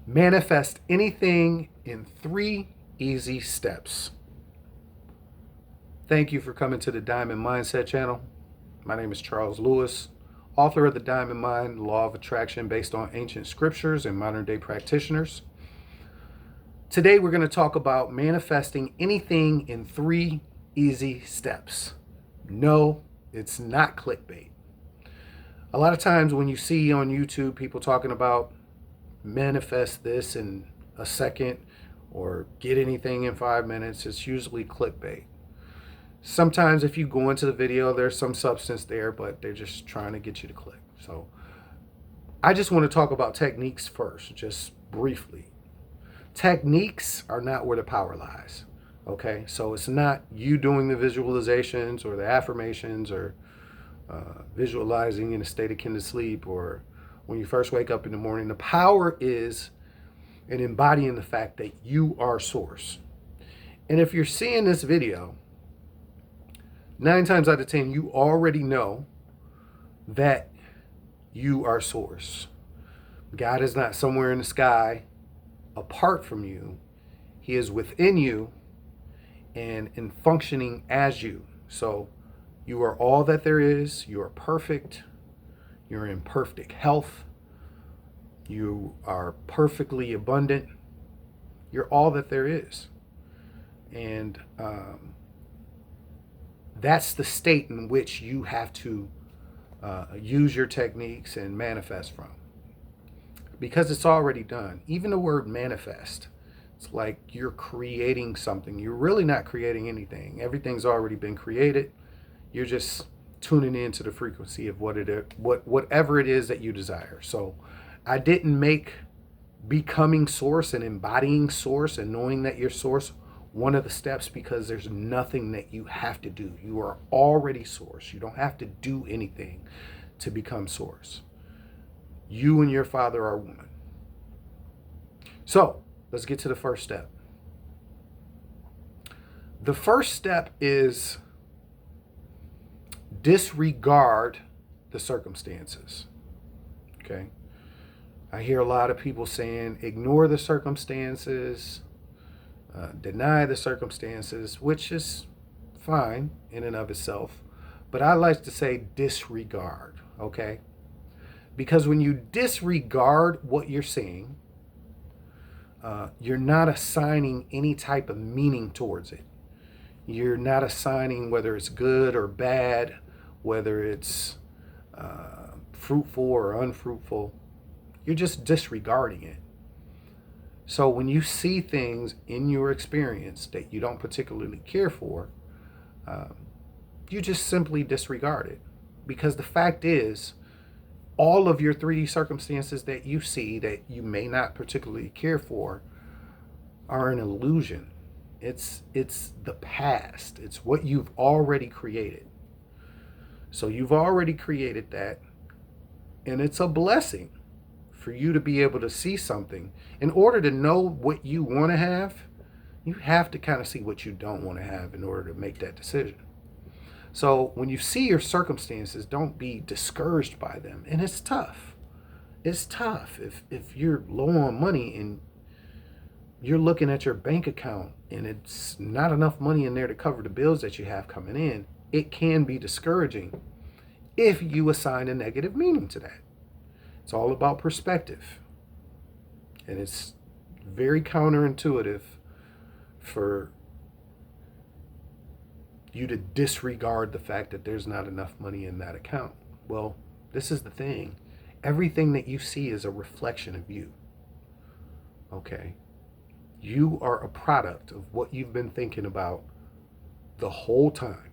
Manifest anything in 3 easy steps. Thank you for coming to the Diamond Mindset channel. My name is Charles Lewis, author of The Diamond Mind, Law of Attraction based on ancient scriptures and modern day practitioners. Today we're going to talk about manifesting anything in 3 easy steps. No, it's not clickbait. A lot of times when you see on YouTube people talking about manifest this in a second or get anything in 5 minutes, it's usually clickbait. Sometimes if you go into the video, there's some substance there, but they're just trying to get you to click. So I just want to talk about techniques first, just briefly. Techniques are not where the power lies. Okay, so it's not you doing the visualizations or the affirmations or visualizing in a state akin to sleep or when you first wake up in the morning. The power is in embodying the fact that you are source. And if you're seeing this video, 9 times out of 10, you already know that you are source. God is not somewhere in the sky apart from you. He is within you and in functioning as you. So you are all that there is. You are perfect. You're in perfect health. You are perfectly abundant. You're all that there is. And that's the state in which you have to use your techniques and manifest from. Because it's already done. Even the word manifest, it's like you're creating something. You're really not creating anything. Everything's already been created. You're just tuning into the frequency of whatever it is that you desire. So I didn't make becoming source and embodying source and knowing that you're source one of the steps because there's nothing that you have to do. You are already source. You don't have to do anything to become source. You and your father are one. So let's get to the first step. The first step is disregard the circumstances. Okay. I hear a lot of people saying ignore the circumstances, deny the circumstances, which is fine in and of itself. But I like to say disregard. Okay. Because when you disregard what you're seeing, you're not assigning any type of meaning towards it. You're not assigning whether it's good or bad, whether it's fruitful or unfruitful. You're just disregarding it. So when you see things in your experience that you don't particularly care for, you just simply disregard it. Because the fact is, all of your 3D circumstances that you see that you may not particularly care for are an illusion. It's the past. It's what you've already created. So you've already created that, and it's a blessing for you to be able to see something. In order to know what you want to have, you have to kind of see what you don't want to have in order to make that decision. So when you see your circumstances, don't be discouraged by them. And it's tough. It's tough. If you're low on money and you're looking at your bank account and it's not enough money in there to cover the bills that you have coming in, it can be discouraging if you assign a negative meaning to that. It's all about perspective. And it's very counterintuitive for you to disregard the fact that there's not enough money in that account. Well, this is the thing. Everything that you see is a reflection of you. Okay? You are a product of what you've been thinking about the whole time.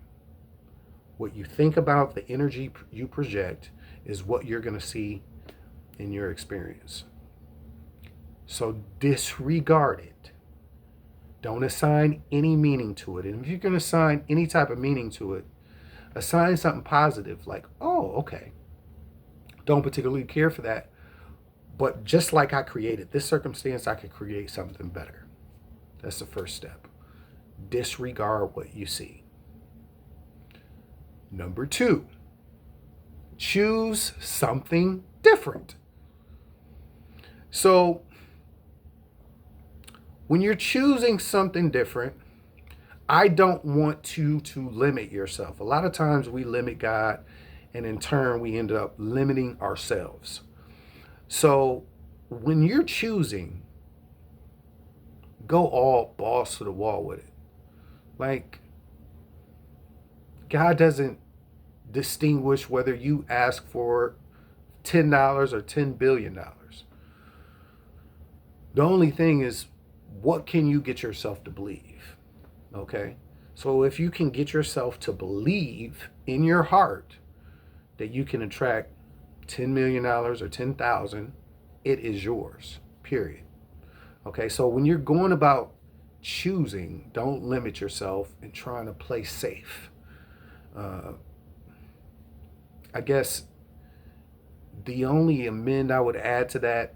What you think about, the energy you project, is what you're going to see in your experience. So disregard it. Don't assign any meaning to it. And if you're going to assign any type of meaning to it, assign something positive like, oh, okay. Don't particularly care for that. But just like I created this circumstance, I could create something better. That's the first step. Disregard what you see. Number 2, choose something different. So when you're choosing something different, I don't want you to limit yourself. A lot of times we limit God, and in turn, we end up limiting ourselves. So when you're choosing, go all balls to the wall with it. Like, God doesn't distinguish whether you ask for $10 or $10 billion. The only thing is, what can you get yourself to believe? Okay? So if you can get yourself to believe in your heart that you can attract $10 million or 10,000, it is yours, period. Okay? So when you're going about choosing, don't limit yourself and trying to play safe. I guess the only amend I would add to that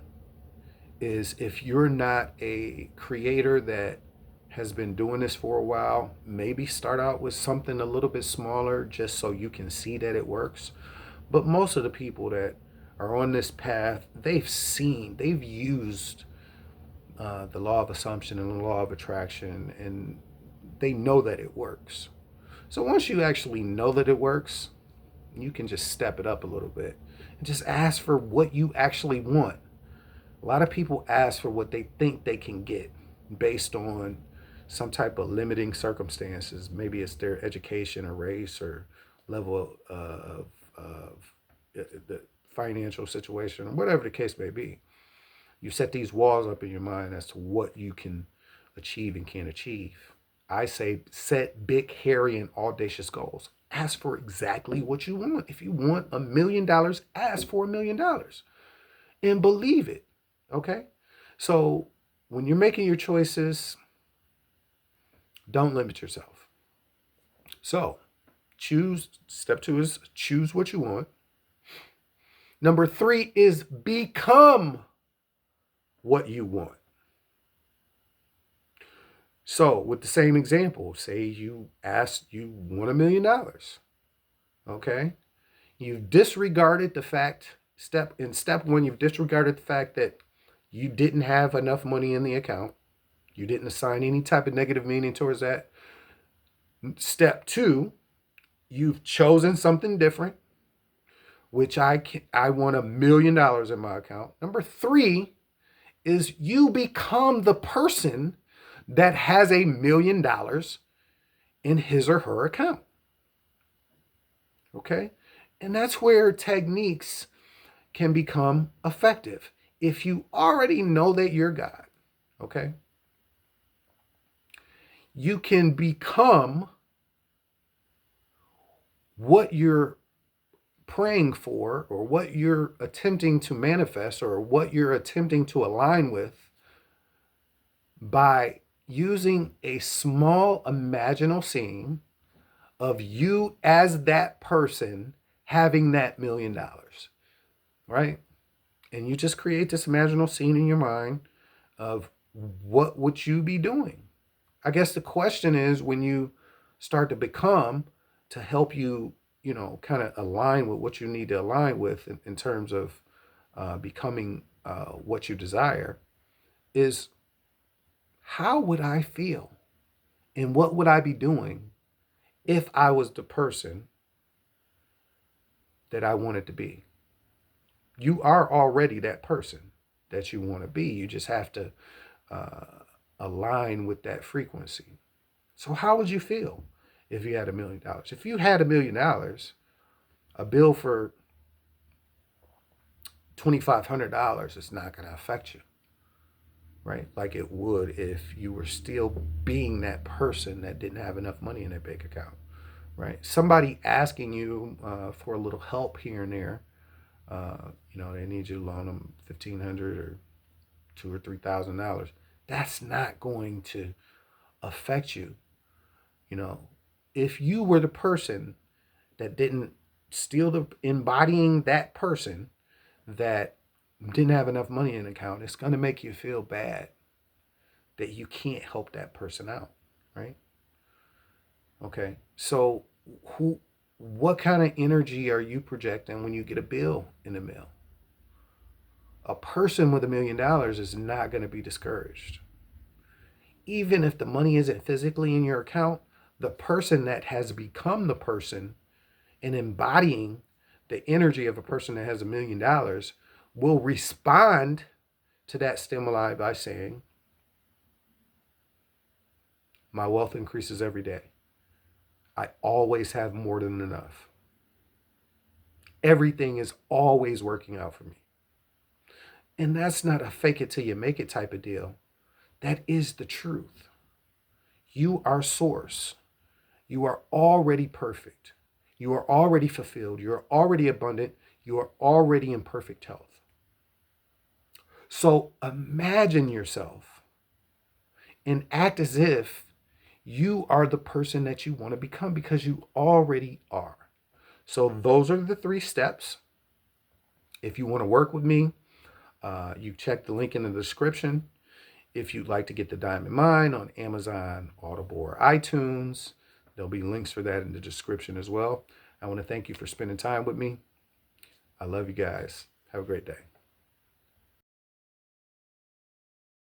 is, if you're not a creator that has been doing this for a while, maybe start out with something a little bit smaller just so you can see that it works. But most of the people that are on this path, they've used the law of assumption and the law of attraction, and they know that it works. So once you actually know that it works, you can just step it up a little bit and just ask for what you actually want. A lot of people ask for what they think they can get based on some type of limiting circumstances. Maybe it's their education or race or level of the financial situation, or whatever the case may be. You set these walls up in your mind as to what you can achieve and can't achieve. I say set big, hairy, and audacious goals. Ask for exactly what you want. If you want $1 million, ask for $1 million and believe it. Okay? So when you're making your choices, don't limit yourself. So choose. Step 2 is choose what you want. Number 3 is become what you want. So with the same example, say you want $1 million. Okay? You've disregarded the fact, step 1, you've disregarded the fact that you didn't have enough money in the account. You didn't assign any type of negative meaning towards that. Step 2, you've chosen something different, which I want $1 million in my account. Number 3 is you become the person that has $1 million in his or her account. Okay? And that's where techniques can become effective. If you already know that you're God, okay, you can become what you're praying for, or what you're attempting to manifest, or what you're attempting to align with, by using a small imaginal scene of you as that person having that $1 million, right? And you just create this imaginal scene in your mind of what would you be doing. I guess the question is, when you start to become, to help you, kind of align with what you need to align with in terms of becoming what you desire, is how would I feel and what would I be doing if I was the person that I wanted to be? You are already that person that you want to be. You just have to align with that frequency. So how would you feel if you had $1 million? If you had $1 million, a bill for $2,500 is not going to affect you, right? Like it would if you were still being that person that didn't have enough money in their bank account, right? Somebody asking you for a little help here and there, they need you to loan them $1,500 or $2,000 or $3,000. That's not going to affect you. If you were the person that didn't embodying that person that didn't have enough money in the account, it's going to make you feel bad that you can't help that person out, right? Okay, so what kind of energy are you projecting when you get a bill in the mail? A person with $1 million is not going to be discouraged. even if the money isn't physically in your account, the person that has become the person and embodying the energy of a person that has $1 million will respond to that stimuli by saying, my wealth increases every day. I always have more than enough. Everything is always working out for me. And that's not a fake it till you make it type of deal. That is the truth. You are source. You are already perfect. You are already fulfilled. You are already abundant. You are already in perfect health. So imagine yourself and act as if you are the person that you want to become, because you already are. So those are the 3 steps. If you want to work with me, you check the link in the description. If you'd like to get the Diamond Mind on Amazon, Audible, or iTunes, there'll be links for that in the description as well. I want to thank you for spending time with me. I love you guys. Have a great day.